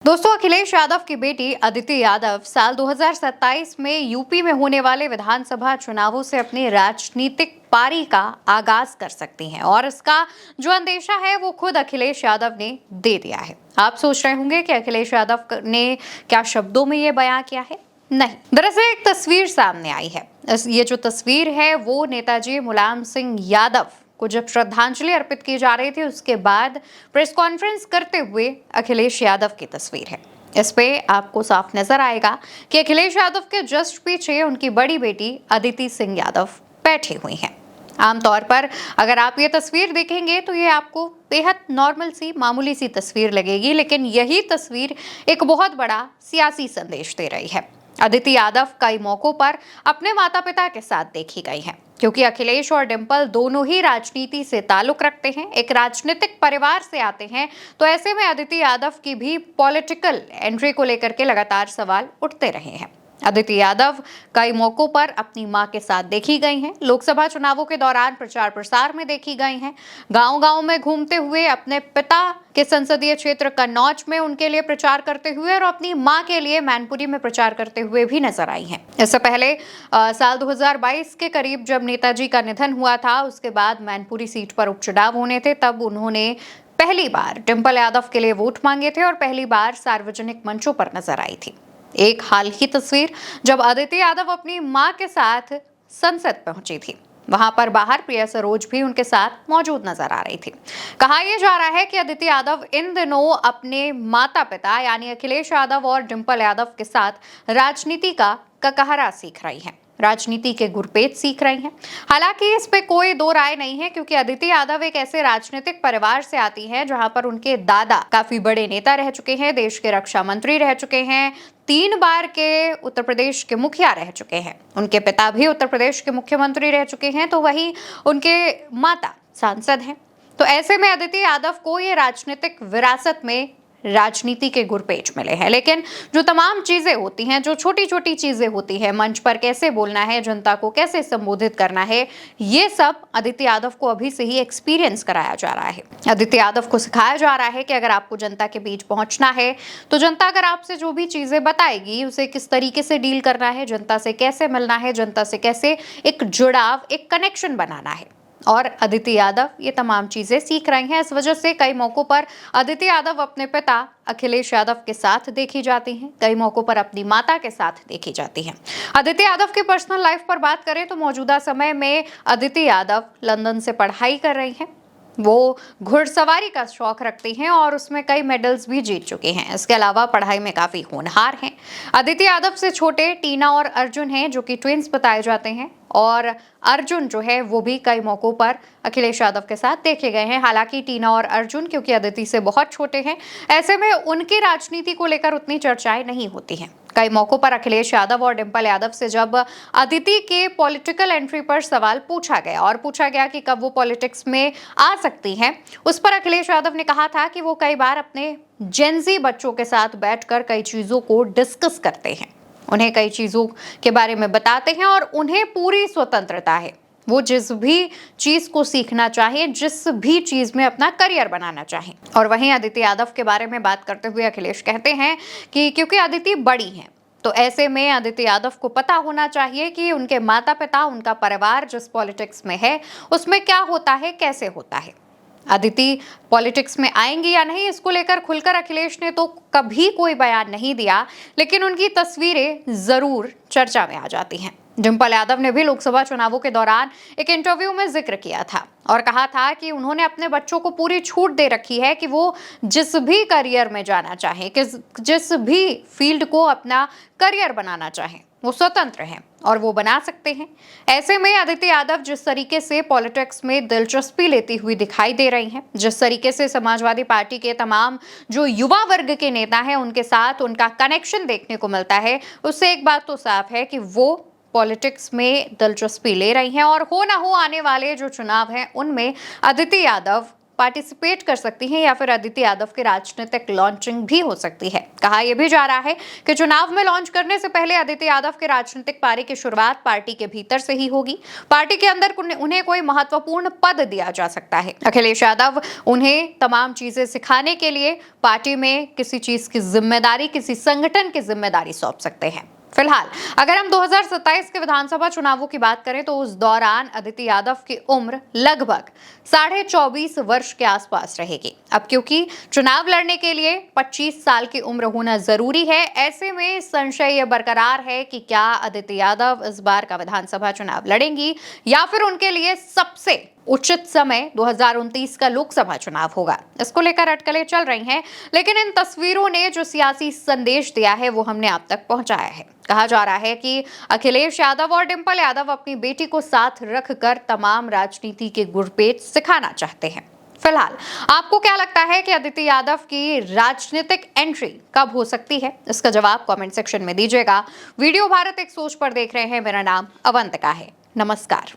दोस्तों, अखिलेश यादव की बेटी अदिति यादव साल 2027 में यूपी में होने वाले विधानसभा चुनावों से अपनी राजनीतिक पारी का आगाज कर सकती हैं और इसका जो अंदेशा है वो खुद अखिलेश यादव ने दे दिया है। आप सोच रहे होंगे कि अखिलेश यादव ने क्या शब्दों में ये बयां किया है? नहीं, दरअसल एक तस्वीर सामने आई है। ये जो तस्वीर है वो नेताजी मुलायम सिंह यादव को जब श्रद्धांजलि अर्पित की जा रही थी उसके बाद प्रेस कॉन्फ्रेंस करते हुए अखिलेश यादव की तस्वीर है। इस पे आपको साफ नजर आएगा कि अखिलेश यादव के जस्ट पीछे उनकी बड़ी बेटी अदिति सिंह यादव बैठी हुई हैं। आमतौर पर अगर आप ये तस्वीर देखेंगे तो ये आपको बेहद नॉर्मल सी मामूली सी तस्वीर लगेगी, लेकिन यही तस्वीर एक बहुत बड़ा सियासी संदेश दे रही है। अदिति यादव कई मौकों पर अपने माता पिता के साथ देखी गई हैं, क्योंकि अखिलेश और डिंपल दोनों ही राजनीति से ताल्लुक रखते हैं, एक राजनीतिक परिवार से आते हैं। तो ऐसे में अदिति यादव की भी पॉलिटिकल एंट्री को लेकर के लगातार सवाल उठते रहे हैं। अदिति यादव कई मौकों पर अपनी मां के साथ देखी गई हैं। लोकसभा चुनावों के दौरान प्रचार प्रसार में देखी गई हैं। गांव-गांव में घूमते हुए अपने पिता के संसदीय क्षेत्र कन्नौज में उनके लिए प्रचार करते हुए और अपनी मां के लिए मैनपुरी में प्रचार करते हुए भी नजर आई हैं। इससे पहले साल 2022 के करीब जब नेताजी का निधन हुआ था, उसके बाद मैनपुरी सीट पर उपचुनाव होने थे, तब उन्होंने पहली बार डिंपल यादव के लिए वोट मांगे थे और पहली बार सार्वजनिक मंचों पर नजर आई थी। एक हाल की तस्वीर जब अदिति यादव अपनी मां के साथ संसद पहुंची थी, वहां पर बाहर प्रिया सरोज भी उनके साथ मौजूद नजर आ रही थी। कहा यह जा रहा है कि अदिति यादव इन दिनों अपने माता पिता यानी अखिलेश यादव और डिंपल यादव के साथ राजनीति का ककहरा सीख रही हैं, राजनीति के गुरपेट सीख रही हैं। हालांकि इस पे कोई दो राय नहीं है, क्योंकि अदिति यादव एक ऐसे राजनीतिक परिवार से आती हैं जहां पर उनके दादा काफी बड़े नेता रह चुके हैं, देश के रक्षा मंत्री रह चुके हैं, 3 बार के उत्तर प्रदेश के मुखिया रह चुके हैं, उनके पिता भी उत्तर प्रदेश के मुख्यमंत्री रह चुके हैं, तो वहीं उनके माता सांसद हैं। तो ऐसे में अदिति यादव को ये राजनीतिक विरासत में राजनीति के गुरपेच मिले हैं। लेकिन जो तमाम चीजें होती हैं, जो छोटी छोटी चीजें होती हैं, मंच पर कैसे बोलना है, जनता को कैसे संबोधित करना है, ये सब अदिति यादव को अभी से ही एक्सपीरियंस कराया जा रहा है। अदिति यादव को सिखाया जा रहा है कि अगर आपको जनता के बीच पहुंचना है तो जनता अगर आपसे जो भी चीजें बताएगी उसे किस तरीके से डील करना है, जनता से कैसे मिलना है, जनता से कैसे एक जुड़ाव, एक कनेक्शन बनाना है। और अदिति यादव ये तमाम चीजें सीख रही हैं। इस वजह से कई मौकों पर अदिति यादव अपने पिता अखिलेश यादव के साथ देखी जाती हैं, कई मौकों पर अपनी माता के साथ देखी जाती हैं। अदिति यादव की पर्सनल लाइफ पर बात करें तो मौजूदा समय में अदिति यादव लंदन से पढ़ाई कर रही हैं। वो घुड़सवारी का शौक रखती हैं और उसमें कई मेडल्स भी जीत चुके हैं। इसके अलावा पढ़ाई में काफी होनहार हैं। अदिति यादव से छोटे टीना और अर्जुन हैं, जो कि ट्विंस बताए जाते हैं, और अर्जुन जो है वो भी कई मौकों पर अखिलेश यादव के साथ देखे गए हैं। हालांकि टीना और अर्जुन क्योंकि अदिति से बहुत छोटे हैं, ऐसे में उनकी राजनीति को लेकर उतनी चर्चाएं नहीं होती हैं। कई मौकों पर अखिलेश यादव और डिंपल यादव से जब अदिति के पॉलिटिकल एंट्री पर सवाल पूछा गया और पूछा गया कि कब वो पॉलिटिक्स में आ सकती हैं, उस पर अखिलेश यादव ने कहा था कि वो कई बार अपने जेनजी बच्चों के साथ बैठकर कई चीजों को डिस्कस करते हैं, उन्हें कई चीजों के बारे में बताते हैं और उन्हें पूरी स्वतंत्रता है। वो जिस भी चीज को सीखना चाहे, जिस भी चीज में अपना करियर बनाना चाहे। और वहीं अदिति यादव के बारे में बात करते हुए अखिलेश कहते हैं कि क्योंकि अदिति बड़ी हैं, तो ऐसे में अदिति यादव को पता होना चाहिए कि उनके माता पिता, उनका परिवार जिस पॉलिटिक्स में है उसमें क्या होता है, कैसे होता है। अदिति पॉलिटिक्स में आएंगी या नहीं, इसको लेकर खुलकर अखिलेश ने तो कभी कोई बयान नहीं दिया, लेकिन उनकी तस्वीरें जरूर चर्चा में आ जाती हैं। डिंपल यादव ने भी लोकसभा चुनावों के दौरान एक इंटरव्यू में जिक्र किया था और कहा था कि उन्होंने अपने बच्चों को पूरी छूट दे रखी है कि वो जिस भी करियर में जाना चाहे, जिस भी फील्ड को अपना करियर बनाना चाहे, वो स्वतंत्र हैं और वो बना सकते हैं। ऐसे में अदिति यादव जिस तरीके से पॉलिटिक्स में दिलचस्पी लेती हुई दिखाई दे रही हैं, जिस तरीके से समाजवादी पार्टी के तमाम जो युवा वर्ग के नेता हैं उनके साथ उनका कनेक्शन देखने को मिलता है, उससे एक बात तो साफ है कि वो पॉलिटिक्स में दिलचस्पी ले रही हैं और हो ना हो आने वाले जो चुनाव हैं उनमें अदिति यादव पार्टिसिपेट कर सकती हैं या फिर अदिति यादव की राजनीतिक लॉन्चिंग भी हो सकती है। कहा यह भी जा रहा है कि चुनाव में लॉन्च करने से पहले अदिति यादव के राजनीतिक पारी की शुरुआत पार्टी के भीतर से ही होगी। पार्टी के अंदर उन्हें कोई महत्वपूर्ण पद दिया जा सकता है। अखिलेश यादव उन्हें तमाम चीजें सिखाने के लिए पार्टी में किसी चीज की जिम्मेदारी, किसी संगठन की जिम्मेदारी सौंप सकते हैं। फिलहाल अगर हम 2027 के विधानसभा चुनावों की बात करें तो उस दौरान अदिति यादव की उम्र लगभग 24.5 वर्ष के आसपास रहेगी। अब क्योंकि चुनाव लड़ने के लिए 25 साल की उम्र होना जरूरी है, ऐसे में संशय यह बरकरार है कि क्या अदिति यादव इस बार का विधानसभा चुनाव लड़ेंगी या फिर उनके लिए सबसे उचित समय 2029 का लोकसभा चुनाव होगा। इसको लेकर अटकलें चल रही हैं, लेकिन इन तस्वीरों ने जो सियासी संदेश दिया है वो हमने आप तक पहुंचाया है। कहा जा रहा है कि अखिलेश यादव और डिंपल यादव अपनी बेटी को साथ रखकर तमाम राजनीति के गुरपेट सिखाना चाहते हैं। फिलहाल आपको क्या लगता है कि अदिति यादव की राजनीतिक एंट्री कब हो सकती है? इसका जवाब कमेंट सेक्शन में दीजिएगा। वीडियो भारत एक सोच पर देख रहे हैं। मेरा नाम अवंतिका है। नमस्कार।